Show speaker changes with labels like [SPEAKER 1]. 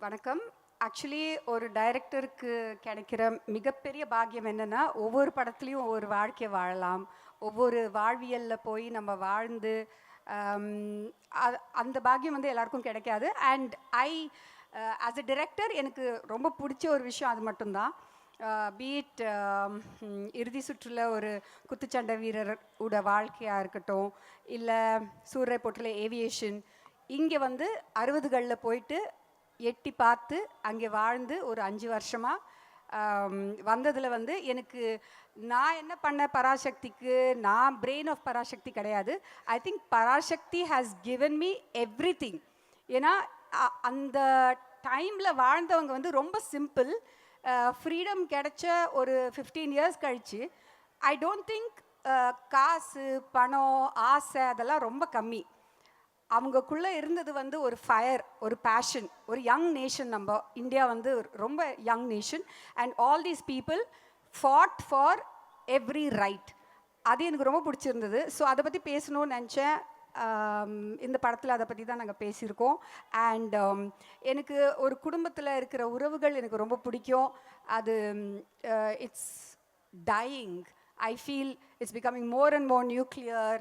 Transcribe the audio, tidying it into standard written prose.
[SPEAKER 1] வணக்கம். ஆக்சுவலி ஒரு டைரக்டருக்கு கிடைக்கிற மிகப்பெரிய பாக்கியம் என்னன்னா, ஒவ்வொரு படத்துலயும் ஒவ்வொரு வாழ்க்கைய வாழலாம். ஒவ்வொரு வாழ்வியல்ல போய் நம்ம வாழ்ந்து, அம் அந்த பாக்கியம் வந்து எல்லாருக்கும் கிடைக்காது. And I as a director எனக்கு ரொம்ப பிடிச்ச ஒரு விஷயம் அது மட்டும் தான். பீட் இறுதி சுற்றுல ஒரு குத்துச்சண்டை வீரர் உட வாழ்க்கையா இருக்கட்டும், இல்ல சூரரைப்போட்டுல ஏவியேஷன், இங்கே வந்து 60களில் போயிட்டு எட்டி பார்த்து அங்கே வாழ்ந்து ஒரு 5 வருஷமா வந்ததில் வந்து எனக்கு நான் என்ன பண்ண பராசக்திக்கு, நான் பிரெயின் ஆஃப் பராசக்தி கிடையாது. I think Parasakthi has given me everything. ஏன்னா அந்த டைமில் வாழ்ந்தவங்க வந்து ரொம்ப சிம்பிள். ஃப்ரீடம் கிடைச்ச ஒரு 15 இயர்ஸ் கழிச்சு ஐ டோன்ட் திங்க் காசு, பணம், ஆசை அதெல்லாம் ரொம்ப கம்மி. அவங்கக்குள்ளே இருந்தது வந்து ஒரு ஃபயர், ஒரு பேஷன், ஒரு யங் நேஷன். நம்ம இந்தியா வந்து ரொம்ப young nation. And all these people ஃபாட் for every right. அது எனக்கு ரொம்ப பிடிச்சிருந்தது. ஸோ அதை பற்றி பேசணும்னு நினச்சேன். இந்த படத்தில் அதை பற்றி தான் நாங்கள் பேசியிருக்கோம். அண்ட் எனக்கு ஒரு குடும்பத்தில் இருக்கிற உறவுகள் எனக்கு ரொம்ப பிடிக்கும். அது it's dying. I feel it's becoming more and more nuclear.